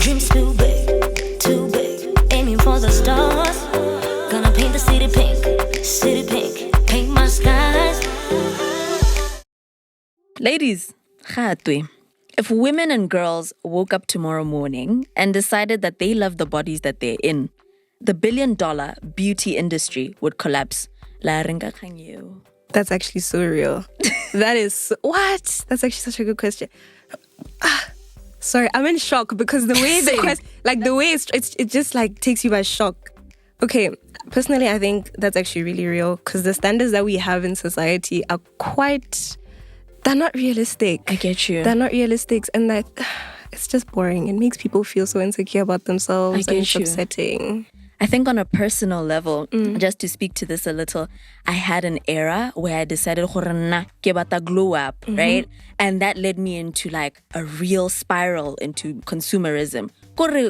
Dreams too big, aiming for the stars. Gonna paint the city pink, paint my skies. Ladies, if women and girls woke up tomorrow morning and decided that they love the bodies that they're in, the billion-dollar beauty industry would collapse. That's actually so real. That is... What? That's actually such a good question. Sorry, I'm in shock because the way the question... Like, the way it just, like, takes you by shock. Okay, personally, I think that's actually really real because the standards that we have in society are quite... They're not realistic. I get you. They're not realistic, and that it's just boring. It makes people feel so insecure about themselves, and it's upsetting. I think on a personal level, just to speak to this a little, I had an era where I decided to glow up, right? And that led me into like a real spiral into consumerism.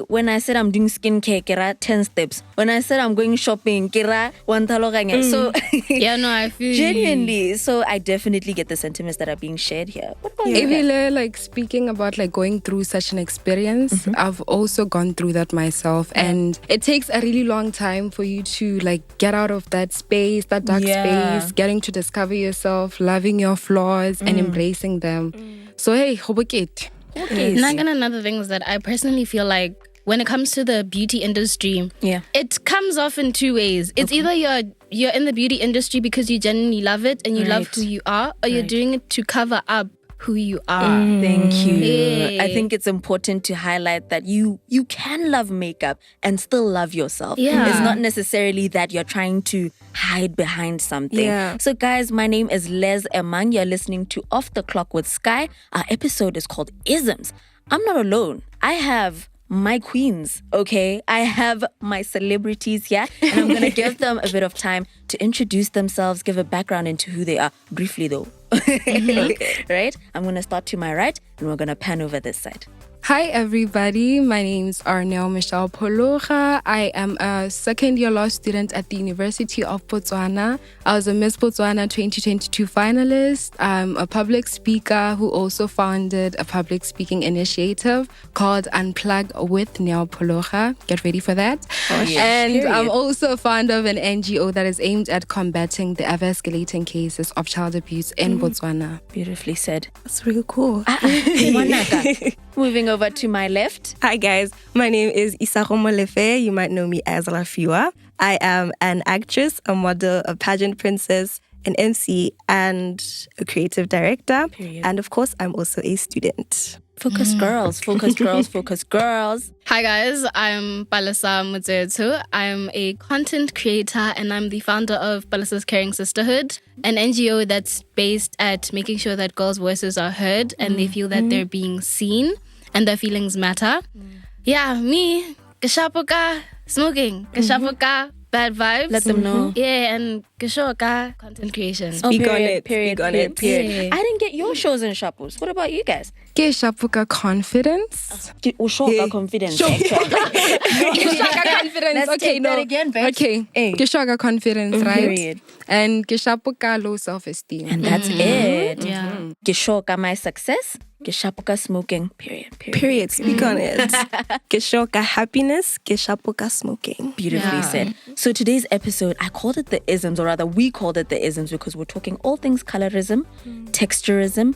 When I said I'm doing skincare, kira 10 steps. When I said I'm going shopping, kira 1 So yeah, no, I feel genuinely. So I definitely get the sentiments that are being shared here. Evile, like speaking about like going through such an experience, I've also gone through that myself, and it takes a really long time for you to like get out of that space, that dark space, getting to discover yourself, loving your flaws and embracing them. So hey, hobokete. Another thing is that I personally feel like when it comes to the beauty industry, it comes off in two ways. It's either you're in the beauty industry because you genuinely love it and you love who you are, or you're doing it to cover up who you are. Thank you. I think it's important to highlight that you can love makeup and still love yourself. It's not necessarily that you're trying to hide behind something. So guys, my name is Les Emang. You're listening to Off the Clock with Sky. Our episode is called ISM'S. I'm not alone. I have my queens, okay? I have my celebrities here, and I'm going to give them a bit of time to introduce themselves, give a background into who they are, briefly though. Right? I'm going to start to my right, and we're going to pan over this side. Hi everybody, my name's Neo Phologa. I am a second-year law student at the University of Botswana. I was a Miss Botswana 2022 finalist. I'm a public speaker who also founded a public speaking initiative called Unplug with Neo Phologa. Get ready for that. I'm also a founder of an NGO that is aimed at combating the ever-escalating cases of child abuse in Botswana. Beautifully said. That's really cool. Moving over to my left. Hi guys, my name is Isago Molefe. You might know me as Rafiwa. I am an actress, a model, a pageant princess, an MC, and a creative director. And of course, I'm also a student. Focus girls. Hi guys, I'm Palesa Motsewetsho. I'm a content creator and I'm the founder of Palesa's Caring Sisterhood, an NGO that's based at making sure that girls' voices are heard and they feel that they're being seen and their feelings matter. Yeah, me, Geshapuka, smoking, Geshapuka, bad vibes. Let them know. Yeah, and Geshoka, content creation. Speak on it. I didn't get your shows in Shapus. What about you guys? Geshapuka confidence. Ushoka confidence. Geshoka confidence. Let's take that again, babe. Okay. Geshoka confidence, right? Period. And Geshapuka low self-esteem. And that's it. Yeah. Geshoka my success. Geshapuka smoking. Period. Speak on it. Geshoka happiness. Geshapuka smoking. Beautifully said. So today's episode, I called it the ISM'S, or rather we called it the ISM'S because we're talking all things colorism, texturism,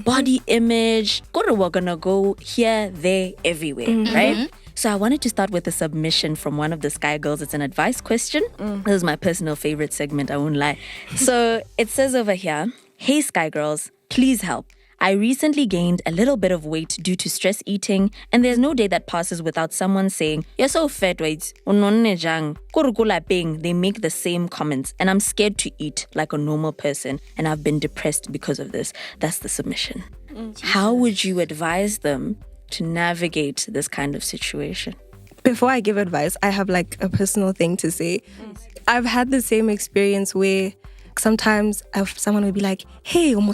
body image. We're gonna go here, there, everywhere, right? So I wanted to start with a submission from one of the Sky Girls. It's an advice question. This is my personal favorite segment, I won't lie. So it says over here, "Hey Sky Girls, please help. I recently gained a little bit of weight due to stress eating, and there's no day that passes without someone saying, 'You're so fat, wait.' They make the same comments, and I'm scared to eat like a normal person, and I've been depressed because of this." That's the submission. How would you advise them to navigate this kind of situation? Before I give advice, I have like a personal thing to say. I've had the same experience where sometimes someone will be like, "Hey, and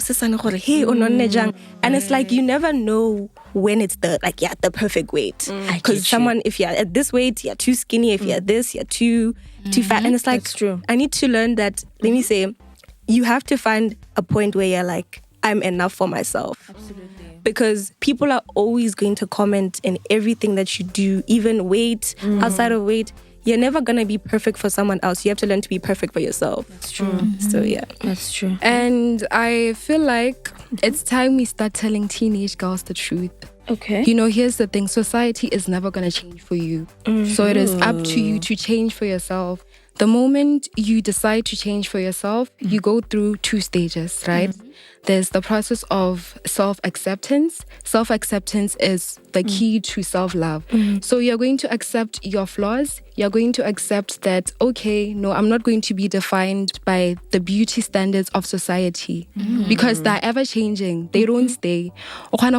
it's like you never know when it's the perfect weight. Because someone, if you're at this weight, you're too skinny. If you're this, you're too fat. And it's like, that's true. I need to learn that. Let me say, you have to find a point where you're like, I'm enough for myself. Absolutely. because people are always going to comment in everything that you do, even weight, outside of weight. You're never going to be perfect for someone else. You have to learn to be perfect for yourself. That's true. So, yeah. That's true. And I feel like it's time we start telling teenage girls the truth. Okay. You know, here's the thing. Society is never going to change for you. So it is up to you to change for yourself. The moment you decide to change for yourself, you go through 2 stages, right? There's the process of self-acceptance. Self-acceptance is the key to self-love. So you're going to accept your flaws. You're going to accept that, okay, no, I'm not going to be defined by the beauty standards of society because they're ever changing. They don't stay. We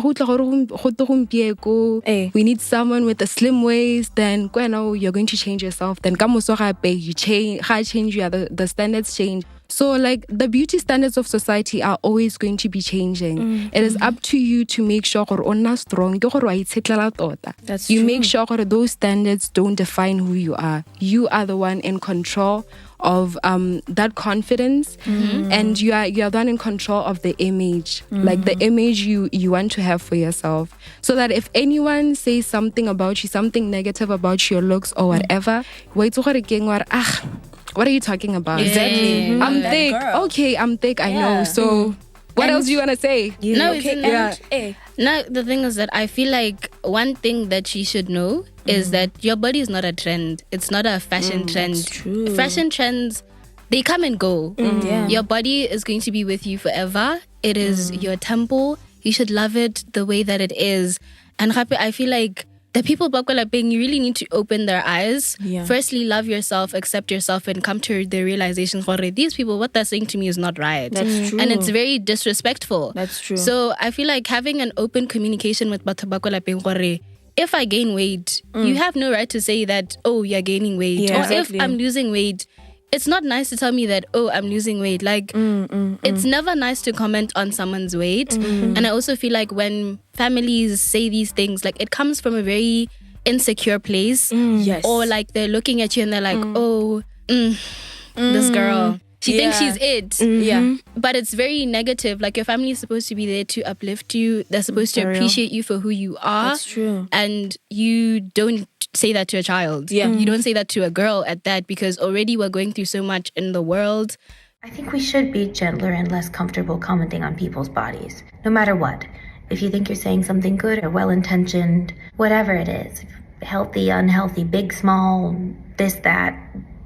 need someone with a slim waist. Then you're going to change yourself. Then you change the standards change. So like the beauty standards of society are always going to be changing. It is up to you to make sure you're strong. That's you true. make sure those standards don't define who you are. You are the one in control of that confidence, and you are the one in control of the image, like the image you want to have for yourself. So that if anyone says something about you, something negative about your looks or whatever, what are you talking about? Exactly. I'm That thick. girl. Okay, I'm thick. I know. So what else do you want to say? No, Okay. No, the thing is that I feel like one thing that she should know is that your body is not a trend. It's not a fashion trend. That's true. Fashion trends, they come and go. Yeah. Your body is going to be with you forever. It is your temple. You should love it the way that it is. And I feel like the people you really need to open their eyes. Yeah. Firstly, love yourself, accept yourself, and come to the realization these people, what they're saying to me is not right. That's true. And it's very disrespectful. That's true. So I feel like having an open communication with batho if I gain weight, you have no right to say that, oh, you're gaining weight. Yeah, Or exactly. if I'm losing weight, it's not nice to tell me that, oh, I'm losing weight. Like, it's never nice to comment on someone's weight. And I also feel like when families say these things, like, it comes from a very insecure place. Yes. Or like they're looking at you and they're like, oh, this girl, she thinks she's it. Yeah. But it's very negative. Like, your family is supposed to be there to uplift you. They're supposed to appreciate you for who you are. That's true. And you don't say that to a child. Yeah. You don't say that to a girl at that, because already we're going through so much in the world. I think we should be gentler and less comfortable commenting on people's bodies, no matter what. If you think you're saying something good or well-intentioned, whatever it is, healthy, unhealthy, big, small, this, that,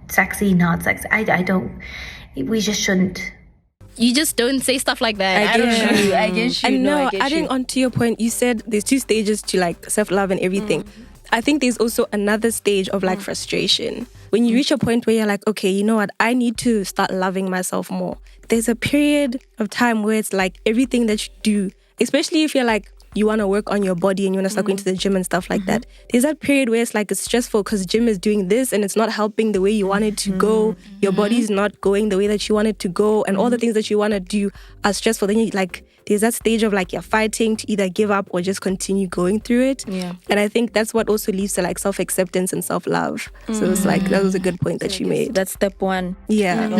sexy, not sexy, we just shouldn't. You just don't say stuff like that. I get you. And No, I now, get adding you. on to your point, you said there's 2 stages to like self-love and everything. I think there's also another stage of like frustration. When you reach a point where you're like, okay, you know what? I need to start loving myself more. There's a period of time where it's like everything that you do, especially if you're like, you want to work on your body and you want to start going to the gym and stuff like that. There's that period where it's like it's stressful because gym is doing this and it's not helping the way you want it to go. Your body's not going the way that you want it to go, and all the things that you want to do are stressful. Then you like, there's that stage of like you're fighting to either give up or just continue going through it. Yeah. And I think that's what also leads to like self-acceptance and self-love. So it's like, that was a good point that you made. That's step 1. Yeah.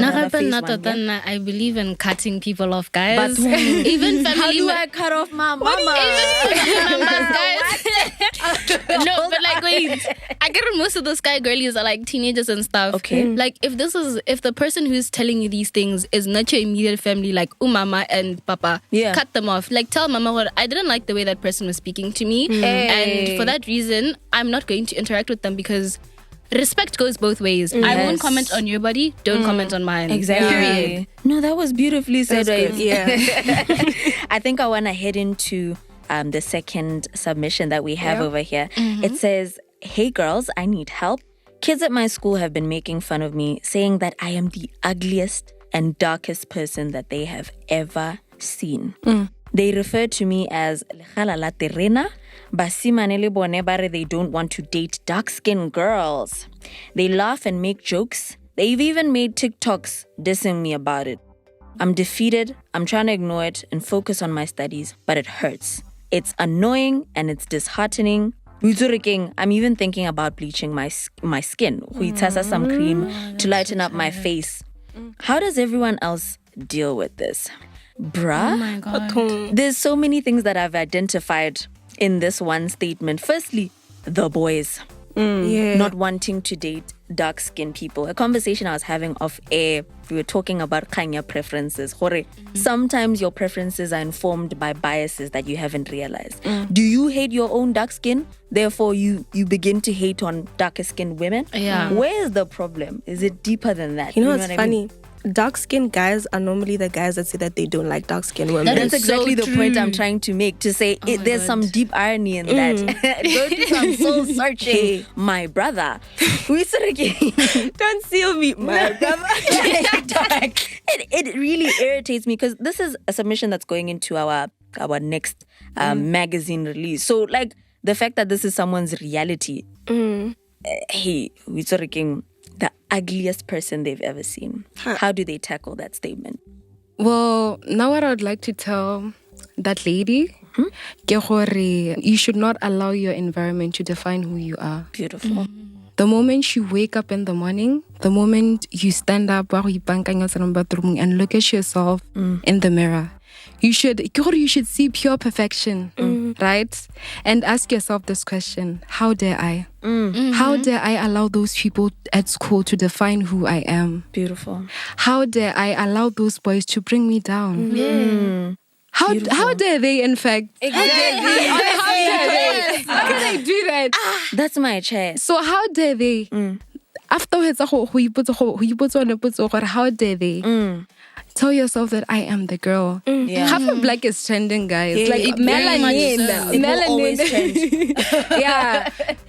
I believe in cutting people off, guys. But even family. How do I cut off my mama? No, but like, wait, I get most of those guy girlies are like teenagers and stuff. Okay. Like, if the person who's telling you these things is not your immediate family, like mama and papa, Yeah. cut them off. Like, tell mama, I didn't like the way that person was speaking to me, and for that reason, I'm not going to interact with them, because respect goes both ways. I won't Yes. comment on your body, don't comment on mine. Exactly. Period. No, that was beautifully said. That's good. Yeah. I think I want to head into the second submission that we have over here. It says, hey girls, I need help. Kids at my school have been making fun of me, saying that I am the ugliest and darkest person that they have ever seen. They refer to me as Lekhala la Terena, basimane le bone bare they don't want to date dark-skinned girls. They laugh and make jokes. They've even made TikToks dissing me about it. I'm defeated. I'm trying to ignore it and focus on my studies, but it hurts. It's annoying and it's disheartening. I'm even thinking about bleaching my skin. Huitasa some cream to lighten up my face. How does everyone else deal with this? Bruh. Oh my God. There's so many things that I've identified in this one statement. Firstly, the boys. Not wanting to date dark-skinned people. A conversation I was having off air, we were talking about kanya preferences. Sometimes your preferences are informed by biases that you haven't realized. Do you hate your own dark skin? Therefore, you begin to hate on darker-skinned women? Yeah. Where is the problem? Is it deeper than that? You know what's what I funny? mean? Dark-skinned guys are normally the guys that say that they don't like dark-skinned women. That's is exactly so the point true. I'm trying to make, to say my there's God. some deep irony in that. Go through some soul searching, my brother. Don't seal me, my brother. It really irritates me because this is a submission that's going into our next magazine release. So like the fact that this is someone's reality. Hey, we're talking the ugliest person they've ever seen. How do they tackle that statement? Well, now what I would like to tell that lady, ke gore you should not allow your environment to define who you are. Beautiful. The moment you wake up in the morning, the moment you stand up and look at yourself in the mirror, you should see pure perfection, right? And ask yourself this question: how dare I? How dare I allow those people at school to define who I am? Beautiful. How dare I allow those boys to bring me down? How dare they, in fact? Exactly. How can they do that? That's my chair. So how dare they? Afterwards, how dare they? Tell yourself that I am the girl. Yeah. Half of black is trending, guys. Yeah, like it very much melanin. so. It will always trend. Yeah.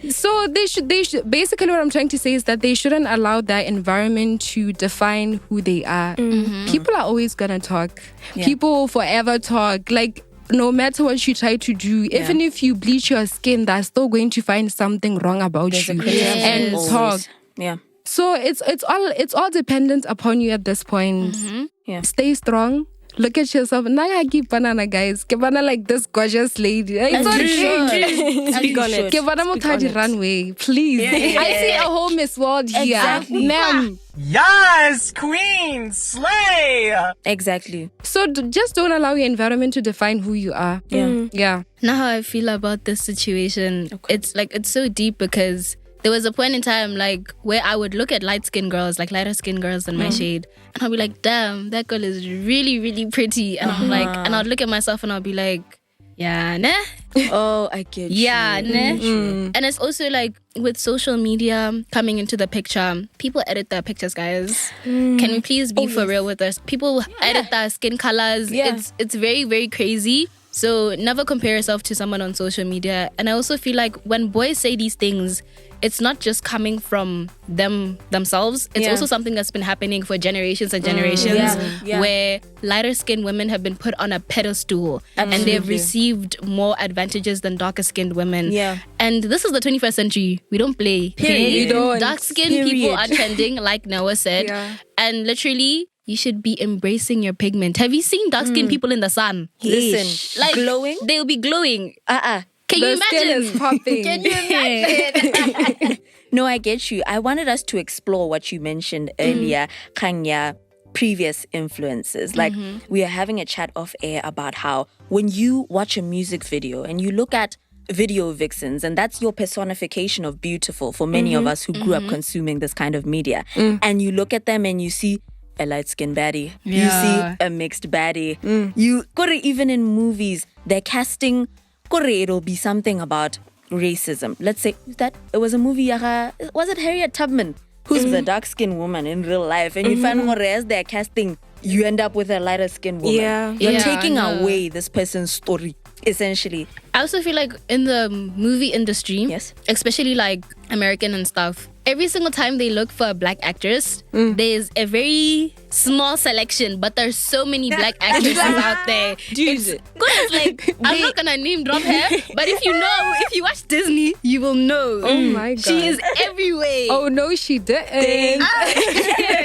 So they should basically what I'm trying to say is that they shouldn't allow that environment to define who they are. People are always gonna talk. Yeah. People will forever talk. Like no matter what you try to do, even if you bleach your skin, they're still going to find something wrong about There's a you criticism and always. talk. Yeah. So it's all dependent upon you at this point. Yeah. Stay strong. Look at yourself. Naga keep banana, guys. Ke bana like this gorgeous lady. It's As all you should. true. As you should. Ke bana motho runway, please. I see a whole Miss World here, Exactly. ma'am. Yes, queen, slay. Exactly. So just don't allow your environment to define who you are. Yeah. Now how I feel about this situation, it's so deep because there was a point in time like where I would look at light-skinned girls, like lighter-skinned girls than my shade, and I'll be like, damn, that girl is really, really pretty. And I'm like, and I'd look at myself and I'll be like, yeah, nah. Oh, I get Yeah, you. nah. And it's also like with social media coming into the picture, people edit their pictures, guys. Can we please be for real with us? People edit their skin colors. Yeah. It's very, very crazy. So never compare yourself to someone on social media. And I also feel like when boys say these things, it's not just coming from themselves. It's also something that's been happening for generations and generations where lighter skinned women have been put on a pedestal and they've received more advantages than darker skinned women. Yeah. And this is the 21st century. We don't play. Period. We don't. Dark skinned people are trending, like Noah said. And literally, you should be embracing your pigment. Have you seen dark skinned people in the sun? Listen, Like glowing? They'll be glowing. Can The you skin imagine? is popping. Can you imagine? No, I get you. I wanted us to explore what you mentioned earlier, Kanya, previous influences. Like we are having a chat off air about how when you watch a music video and you look at video vixens, and that's your personification of beautiful for many of us who grew up consuming this kind of media, and you look at them and you see a light-skinned baddie, you see a mixed baddie, you even in movies they're casting, it'll be something about racism. Let's say that it was a movie, was it Harriet Tubman, who's the dark-skinned woman in real life, and you find more as they're casting, you end up with a lighter-skinned woman. You're Yeah, taking I know. away this person's story, essentially. I also feel like in the movie industry, especially like American and stuff, every single time they look for a black actress, there's a very small selection, but there's so many black actresses out there. It's like, I'm not gonna name drop her, but if you watch Disney, you will know. Oh my God. She is everywhere. Oh no, she didn't.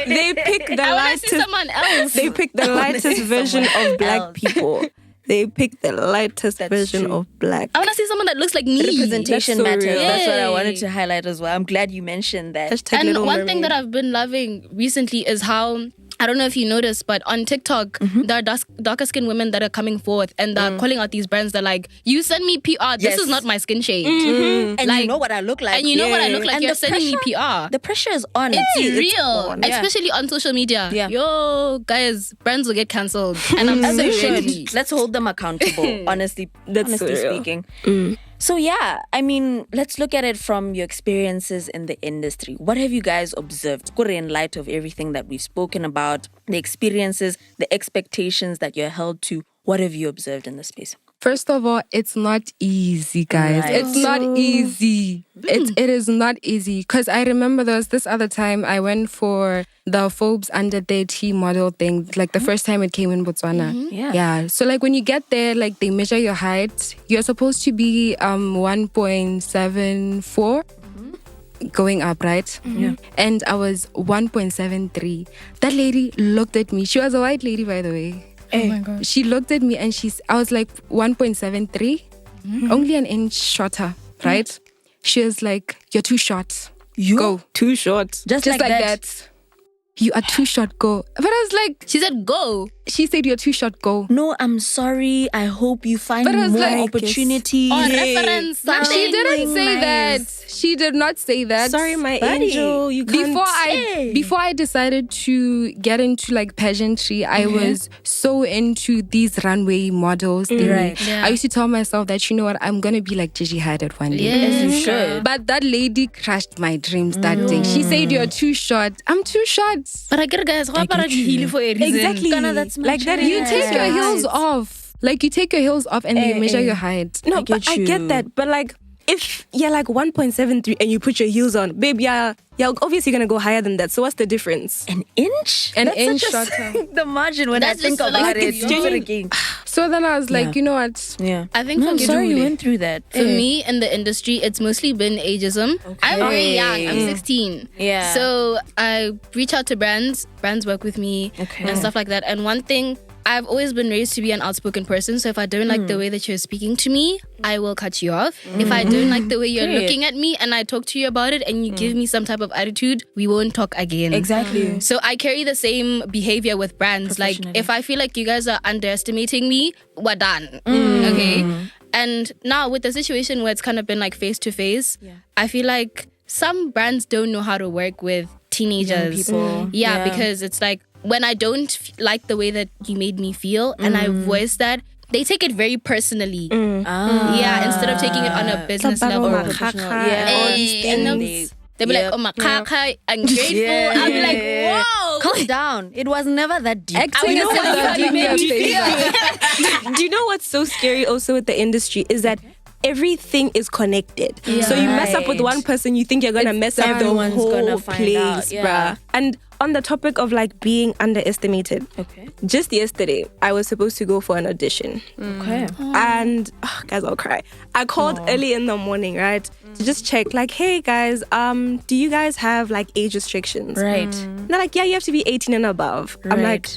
They pick the I want to see lightest. someone else. They pick the lightest version of black people. They pick the lightest version of black. I want to see someone that looks like me. Representation That's so matters. real. That's what I Yay. wanted to highlight as well. I'm glad you mentioned that. Hashtag And Little one Mermaid. thing that I've been loving recently is how I don't know if you noticed, but on TikTok, there are darker skinned women that are coming forth and they're calling out these brands. They're like, you send me PR. This is not my skin shade. And you know what I look like. And you know what I look like. And you're sending me PR. The pressure is on. It's real. Especially on social media. Yeah. Yo, guys, brands will get cancelled. And I'm As so they should. ready. Let's hold them accountable, honestly speaking. So yeah, I mean, let's look at it from your experiences in the industry. What have you guys observed? In light of everything that we've spoken about, the experiences, the expectations that you're held to, what have you observed in the space? First of all, it's not easy, guys. Right. It's not easy. It is not easy. Because I remember there was this other time I went for the Forbes under 30 model thing, like the first time it came in Botswana. Yeah. So like when you get there, like they measure your height. You're supposed to be 1.74 going up, right? And I was 1.73. That lady looked at me. She was a white lady, by the way. Oh my God. She looked at me and I was like 1.73, only an inch shorter, right? She was like, you're too short. Go. Too short. Just like that. You are too short, go. But I was like, She said, go. she said, you're too short, go. No, I'm sorry. I hope you find But I was more like, opportunities. Or reference. But she something. didn't say that. She did not say that. Sorry, my Buddy. angel. You can't. Before I decided to get into like pageantry, I was so into these runway models. Right. Yeah. I used to tell myself that, you know what, I'm gonna be like Gigi Hadid one day. Yes, you should. But that lady crushed my dreams that day. She said, you're too short. I'm too short. But I get it, guys. Why para dihili for a reason? Exactly. Ghana, that's my like that. chance. You take your heels off. Like you take your heels off and they measure your height. No, get but I you. get that. But like, if you're like 1.73 and you put your heels on, babe, you're obviously gonna go higher than that. So what's the difference? An inch? An That's inch such a- shorter. the margin when That's I think just so, about like, it. it's genuine. Again. So then I was like, you know what? Yeah. I think I'm for sorry you Kidule, went through that. For me in the industry, it's mostly been ageism. I'm very young. I'm 16. Yeah. So I reach out to brands. Brands work with me and stuff like that. And one thing, I've always been raised to be an outspoken person. So if I don't like the way that you're speaking to me, I will cut you off. If I don't like the way you're looking at me and I talk to you about it and you give me some type of attitude, we won't talk again. Exactly. So I carry the same behavior with brands. Like if I feel like you guys are underestimating me, we're done. Okay? And now with the situation where it's kind of been like face to face, I feel like some brands don't know how to work with teenagers. People. Yeah, because it's like when I don't like the way that you made me feel and I voice that, they take it very personally. Yeah, instead of taking it on a business level. All these And things. they'll be like, oh my kaka, ungrateful. I'll be like, whoa. Calm down. It was never that deep. Acting as if you're doing your favor. Do you know what's so scary also with the industry is that everything is connected. So you mess up with one person, you think you're gonna mess up the everyone's whole gonna find place, out, yeah. bruh. And on the topic of like being underestimated, just yesterday I was supposed to go for an audition. Okay. And guys, I'll cry. I called early in the morning, right, to just check, like, hey guys, do you guys have like age restrictions? Right. They're like, yeah, you have to be 18 and above. I'm like,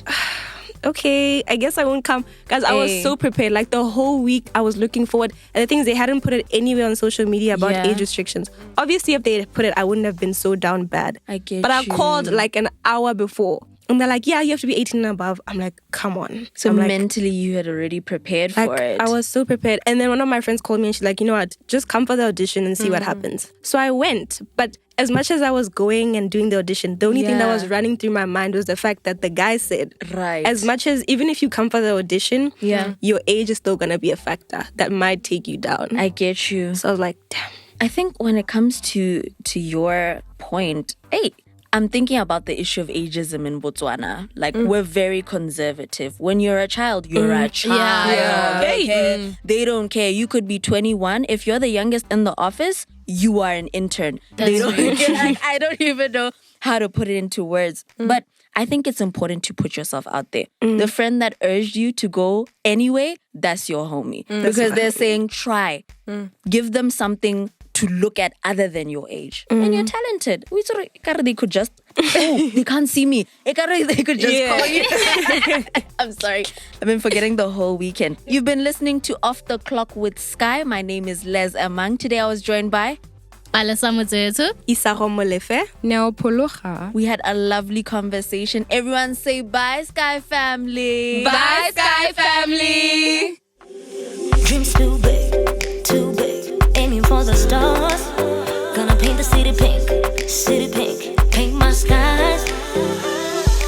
okay, I guess I won't come. Guys, I was so prepared. Like the whole week I was looking forward. And the thing is, they hadn't put it anywhere on social media about age restrictions. Obviously, if they had put it, I wouldn't have been so down bad. I get But I you. called like an hour before. And they're like, yeah, you have to be 18 and above. I'm like, come on. So I'm like, mentally you had already prepared for it. I was so prepared. And then one of my friends called me and she's like, you know what, just come for the audition and see what happens. So I went. But as much as I was going and doing the audition, the only thing that was running through my mind was the fact that the guy said, as much as even if you come for the audition, your age is still going to be a factor that might take you down. I get you. So I was like, damn. I think when it comes to your point, I'm thinking about the issue of ageism in Botswana. Like, we're very conservative. When you're a child, you're a child. Okay? They don't care. You could be 21. If you're the youngest in the office, you are an intern. I don't even know how to put it into words. But I think it's important to put yourself out there. The friend that urged you to go anyway, that's your homie. Because they're saying, try. Give them something to look at other than your age. And you're talented. They could just, they can't see me. They could just call you. I'm sorry. I've been forgetting the whole weekend. You've been listening to Off the Clock with Sky. My name is Les Amang. Today I was joined by Palesa Motsewetsho, Isago Molefe, Neo Phologa. We had a lovely conversation. Everyone say bye, Sky Family. Bye, Sky Family. Dreams too big, aiming for the stars.